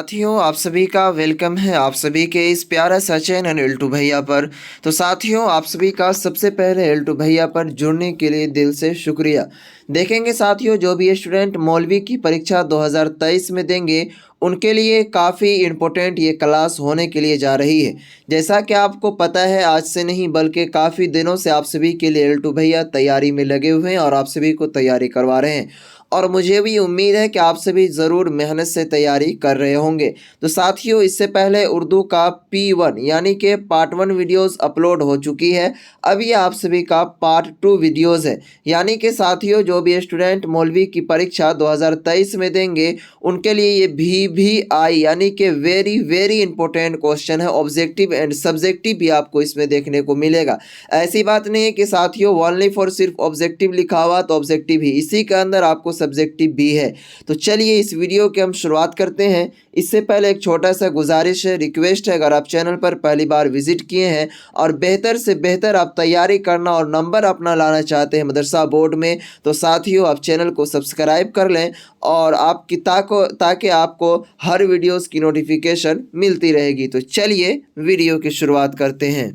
साथियों, आप सभी का वेलकम है आप सभी के इस प्यारा सा चैनल एल्टू भैया पर। तो साथियों, आप सभी का सबसे पहले एल्टू भैया पर जुड़ने के लिए दिल से शुक्रिया। देखेंगे साथियों, जो भी स्टूडेंट मौलवी की परीक्षा 2023 में देंगे उनके लिए काफ़ी इम्पोर्टेंट ये क्लास होने के लिए जा रही है। जैसा कि आपको पता है, आज से नहीं बल्कि काफ़ी दिनों से आप सभी के लिए एल्टू भैया तैयारी में लगे हुए हैं और आप सभी को तैयारी करवा रहे हैं। और मुझे भी उम्मीद है कि आप सभी ज़रूर मेहनत से तैयारी कर रहे होंगे। तो साथियों, इससे पहले उर्दू का P1 यानी कि पार्ट 1 वीडियोस अपलोड हो चुकी है। अब ये आप सभी का पार्ट 2 वीडियोस है। यानी कि साथियों, जो भी स्टूडेंट मौलवी की परीक्षा 2023 में देंगे उनके लिए ये VVI यानी कि वेरी वेरी इंपॉर्टेंट क्वेश्चन है। ऑब्जेक्टिव एंड सब्जेक्टिव भी आपको इसमें देखने को मिलेगा। ऐसी बात नहीं है कि साथियों ओनली फॉर सिर्फ ऑब्जेक्टिव लिखा हुआ तो ऑब्जेक्टिव ही, इसी के अंदर आपको सब्जेक्टिव भी है। तो चलिए इस वीडियो की हम शुरुआत करते हैं। इससे पहले एक छोटा सा गुजारिश है, रिक्वेस्ट है, अगर आप चैनल पर पहली बार विजिट किए हैं और बेहतर से बेहतर आप तैयारी करना और नंबर अपना लाना चाहते हैं मदरसा बोर्ड में, तो साथियों आप चैनल को सब्सक्राइब कर लें और आपकी ताकि आपको हर वीडियोस की नोटिफिकेशन मिलती रहेगी। तो चलिए वीडियो की शुरुआत करते हैं।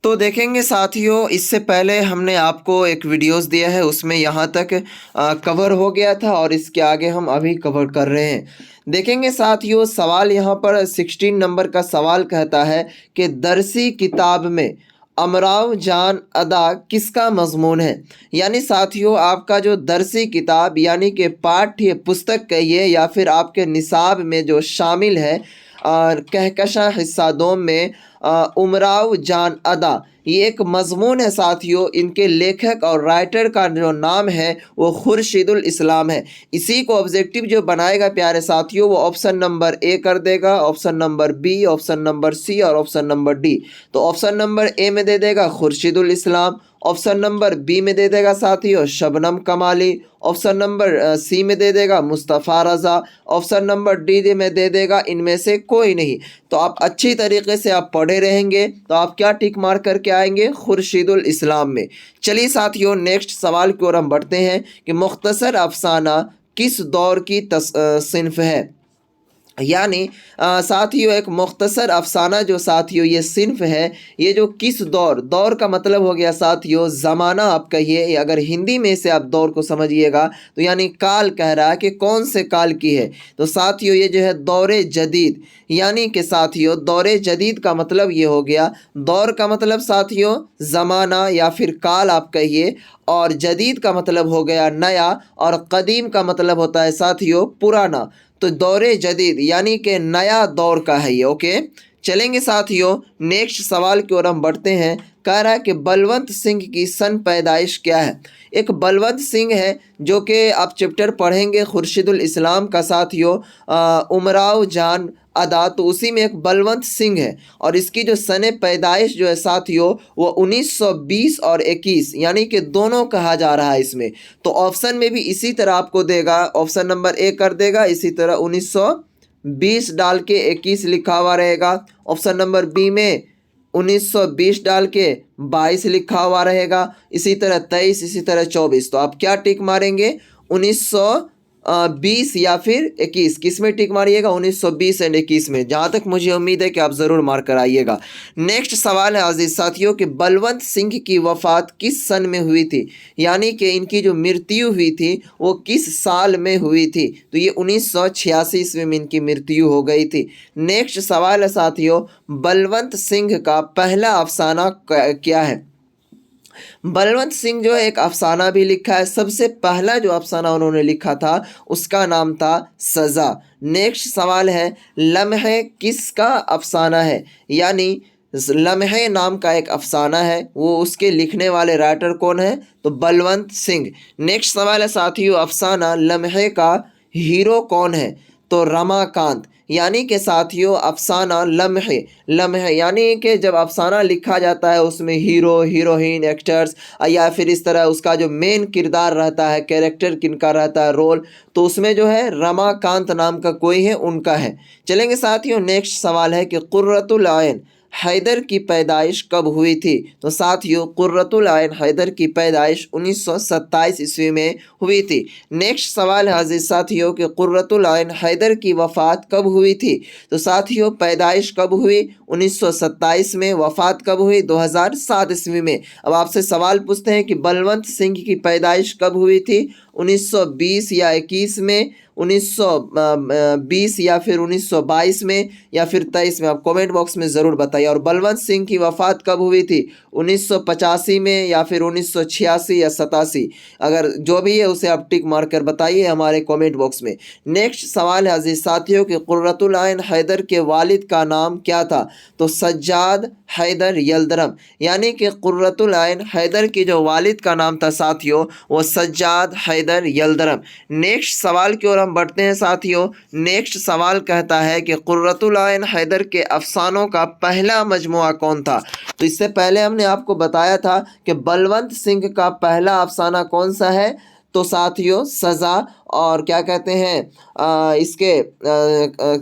तो देखेंगे साथियों, इससे पहले हमने आपको एक वीडियोस दिया है, उसमें यहाँ तक कवर हो गया था और इसके आगे हम अभी कवर कर रहे हैं। देखेंगे साथियों, सवाल यहाँ पर 16 नंबर का सवाल कहता है कि दरसी किताब में अमराव जान अदा किसका मजमून है। यानी साथियों, आपका जो दरसी किताब यानी कि पाठ्य पुस्तक कहिए या फिर आपके निसाब में जो शामिल है और कहकशा हिस्सा दोम में उमराव जान अदा, ये एक मजमून है साथियों। इनके लेखक और राइटर का जो नाम है वो खुर्शीदुल इस्लाम है। इसी को ऑब्जेक्टिव जो बनाएगा प्यारे साथियों, वो ऑप्शन नंबर ए कर देगा, option number B, option number C और ऑप्शन नंबर डी। तो ऑप्शन नंबर ए में दे देगा Khurshidul Islam, option number B में दे देगा साथियों शबनम कमाली, ऑप्शन नंबर सी में दे देगा मुस्तफ़ा रज़ा, ऑप्शन नंबर डी में दे देगा इनमें से कोई नहीं। तो आप अच्छी तरीके से आप पढ़े रहेंगे तो आप क्या टिक मार करके आएंगे, खुर्शीदुल इस्लाम में। चलिए साथियों, नेक्स्ट सवाल की ओर हम बढ़ते हैं कि मुख्तसर अफसाना किस दौर की सिन्फ है। यानी साथियों, एक मुख्तसर अफसाना जो साथियों ये सिन्फ है, ये जो किस दौर का मतलब हो गया साथियों ज़माना आप कहिए, अगर हिंदी में से आप दौर को समझिएगा तो यानी काल कह रहा है कि कौन से काल की है। तो साथियों ये जो है दौरे जदीद, यानी कि साथियों दौरे जदीद का मतलब ये हो गया, दौर का मतलब साथियों ज़माना या फिर काल आप कहिए, और जदीद का मतलब हो गया नया, और कदीम का मतलब होता है साथियों पुराना। तो दौरे जदीद यानी कि नया दौर का है ये। ओके, चलेंगे साथियों, नेक्स्ट सवाल की ओर हम बढ़ते हैं। कह रहा है कि बलवंत सिंह की सन पैदाइश क्या है। एक बलवंत सिंह है जो कि आप चैप्टर पढ़ेंगे खुर्शीदुल इस्लाम का साथियों, उमराव जान अदा, तो उसी में एक बलवंत सिंह है और इसकी जो सन पैदाइश जो है साथियों वो 1920 और 21 यानी कि दोनों कहा जा रहा है इसमें। तो ऑप्शन में भी इसी तरह आपको देगा, ऑप्शन नंबर ए कर देगा, इसी तरह 1920 डाल के 21 लिखा हुआ रहेगा, ऑप्शन नंबर बी में 1920 डाल के 22 लिखा हुआ रहेगा, इसी तरह 23, इसी तरह 24। तो आप क्या टिक मारेंगे, 1920 या फिर 21, किस में टिक मारिएगा, 1920 एंड 21 में। जहाँ तक मुझे उम्मीद है कि आप ज़रूर मार कर आइएगा। नेक्स्ट सवाल है अजीज साथियों कि बलवंत सिंह की वफ़ात किस सन में हुई थी। यानी कि इनकी जो मृत्यु हुई थी वो किस साल में हुई थी। तो ये 1986 ईस्वी में इनकी मृत्यु हो गई थी। नेक्स्ट सवाल है साथियों, बलवंत सिंह का पहला अफसाना क्या है। बलवंत सिंह जो है एक अफसाना भी लिखा है, सबसे पहला जो अफसाना उन्होंने लिखा था उसका नाम था सज़ा। नेक्स्ट सवाल है, लम्हे किसका अफसाना है। यानी लम्हे नाम का एक अफसाना है, वो उसके लिखने वाले राइटर कौन है, तो बलवंत सिंह। नेक्स्ट सवाल है साथियों, अफसाना लम्हे का हीरो कौन है, तो रमाकांत। यानी कि साथियों अफसाना लम्हे यानी कि जब अफसाना लिखा जाता है उसमें हीरो हीरोइन एक्टर्स या फिर इस तरह उसका जो मेन किरदार रहता है, कैरेक्टर किनका रहता है, रोल, तो उसमें जो है रमाकांत नाम का कोई है, उनका है। चलेंगे साथियों, नेक्स्ट सवाल है कि कुर्रतुल आयन हैदर की पैदाइश कब हुई थी? तो साथियों कुर्रतुल आइन हैदर की पैदाइश 1927 ईस्वी में हुई थी। नेक्स्ट सवाल है अजीज साथियों कि कुर्रतुल आइन हैदर की वफ़ात कब हुई थी? तो साथियों पैदाइश कब हुई? 1927 में। वफ़ात कब हुई? 2007 ईस्वी में। अब आपसे सवाल पूछते हैं कि बलवंत सिंह की पैदाइश कब हुई थी? 1920 या 21 में, 1920 या फिर 1922 में, या फिर 23 में? आप कमेंट बॉक्स में ज़रूर बताइए। और बलवंत सिंह की वफ़ात कब हुई थी? 1985 में या फिर 1986 या 87? अगर जो भी है उसे आप टिक मार कर बताइए हमारे कमेंट बॉक्स में। नेक्स्ट सवाल है अजीज साथियों कि कुर्रतुल आइन हैदर के वालिद का नाम क्या था? तो सज्जाद हैदर यल्दरम, यानी कि कुर्रतुल आइन हैदर की जो वालिद का नाम था साथियों वो सज्जाद हैदर यल्दरम। नेक्स्ट सवाल की ओर हम बढ़ते हैं साथियों। नेक्स्ट सवाल कहता है कि कुर्रतुल आइन हैदर के अफसानों का पहला मजमुआ कौन था? तो इससे पहले हमने आपको बताया था कि बलवंत सिंह का पहला अफसाना कौन सा है? तो साथियों सज़ा। और क्या कहते हैं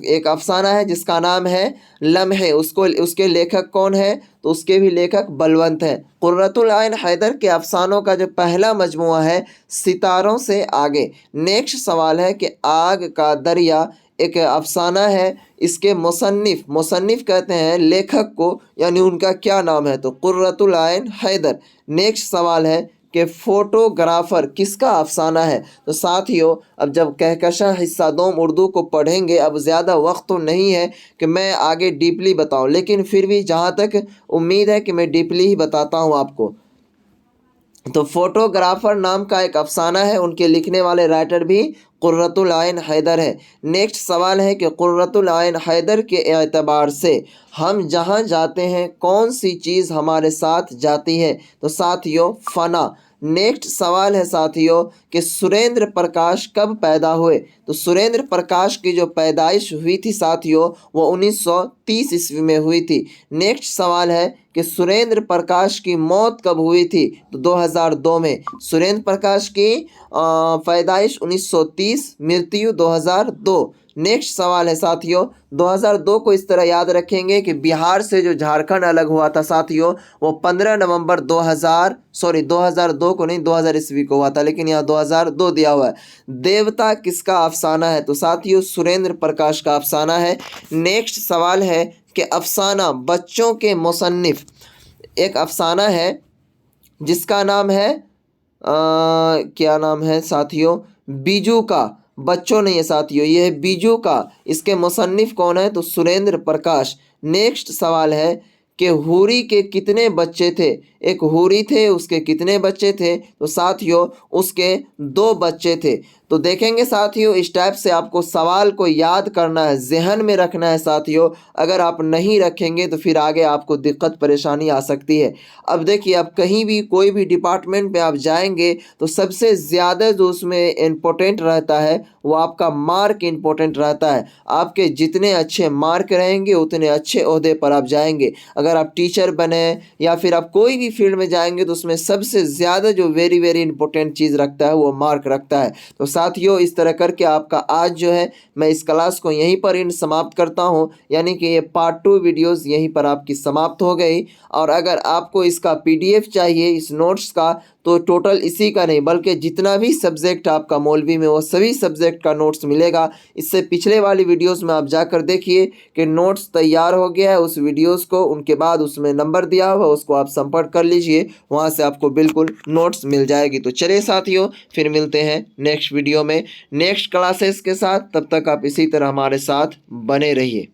एक अफसाना है जिसका नाम है लम्हे, उसके लेखक कौन है? तो उसके भी लेखक बलवंत हैं। कुर्रतुल आइन हैदर के अफसानों का जो पहला मजमुआ है सितारों से आगे। नेक्स्ट सवाल है कि आग का दरिया एक अफसाना है, इसके मुसन्निफ कहते हैं लेखक को, यानी उनका क्या नाम है? तो कुर्रतुल आइन हैदर। नेक्स्ट सवाल है कि फोटोग्राफर किसका अफसाना है? तो साथियों अब जब कहकशा हिस्सा दोम उर्दू को पढ़ेंगे, अब ज़्यादा वक्त तो नहीं है कि मैं आगे डीपली बताऊं, लेकिन फिर भी जहां तक उम्मीद है कि मैं डीपली ही बताता हूं आपको। तो फोटोग्राफर नाम का एक अफसाना है, उनके लिखने वाले राइटर भी कुर्रतुल आइन हैदर है। नेक्स्ट सवाल है कि कुर्रतुल आइन हैदर के एतबार से हम जहाँ जाते हैं कौन सी चीज़ हमारे साथ जाती है? तो साथियों फना। नेक्स्ट सवाल है साथियों कि सुरेंद्र प्रकाश कब पैदा हुए? तो सुरेंद्र प्रकाश की जो पैदाइश हुई थी साथियों वो 1930 ईस्वी में हुई थी। नेक्स्ट सवाल है कि सुरेंद्र प्रकाश की मौत कब हुई थी? तो 2002 में। सुरेंद्र प्रकाश की पैदाइश 1930, मृत्यु 2002। नेक्स्ट सवाल है साथियों 2002 को इस तरह याद रखेंगे कि बिहार से जो झारखंड अलग हुआ था साथियों वो 15 नवंबर 2002 को नहीं, 2000 ईस्वी को हुआ था, लेकिन यहाँ 2002 दिया हुआ है। देवता किसका अफसाना है? तो साथियों सुरेंद्र प्रकाश का अफसाना है। नेक्स्ट सवाल है कि अफसाना बच्चों के मुसन्निफ, एक अफसाना है जिसका नाम है क्या नाम है साथियों? बीजू का। बच्चों नहीं है साथियों, ये है बीजू का। इसके मुसन्निफ कौन है? तो सुरेंद्र प्रकाश। नेक्स्ट सवाल है कि हुरी के कितने बच्चे थे? एक हुरी थे, उसके कितने बच्चे थे? तो साथियों उसके 2 बच्चे थे। तो देखेंगे साथियों इस टाइप से आपको सवाल को याद करना है, जहन में रखना है साथियों। अगर आप नहीं रखेंगे तो फिर आगे आपको दिक्कत परेशानी आ सकती है। अब देखिए आप कहीं भी कोई भी डिपार्टमेंट में आप जाएंगे तो सबसे ज़्यादा जो उसमें इम्पोर्टेंट रहता है वो आपका मार्क इम्पोर्टेंट रहता है। आपके जितने अच्छे मार्क रहेंगे उतने अच्छे ओहदे पर आप जाएंगे। अगर आप टीचर बने या फिर आप कोई भी फील्ड में जाएंगे तो उसमें सबसे ज़्यादा जो वेरी वेरी इंपॉर्टेंट चीज़ रखता है वो मार्क रखता है। तो साथियों इस तरह करके आपका आज जो है मैं इस क्लास को यहीं पर इन समाप्त करता हूं, यानी कि ये पार्ट 2 वीडियोस यहीं पर आपकी समाप्त हो गई। और अगर आपको इसका पीडीएफ चाहिए इस नोट्स का तो टोटल इसी का नहीं बल्कि जितना भी सब्जेक्ट आपका मौलवी में वो सभी सब्जेक्ट का नोट्स मिलेगा। इससे पिछले वाली वीडियोस में आप जाकर देखिए कि नोट्स तैयार हो गया है उस वीडियोस को, उनके बाद उसमें नंबर दिया हुआ उसको आप संपर्क कर लीजिए, वहाँ से आपको बिल्कुल नोट्स मिल जाएगी। तो चलिए साथियों फिर मिलते हैं नेक्स्ट वीडियो में नेक्स्ट क्लासेस के साथ, तब तक आप इसी तरह हमारे साथ बने रहिए।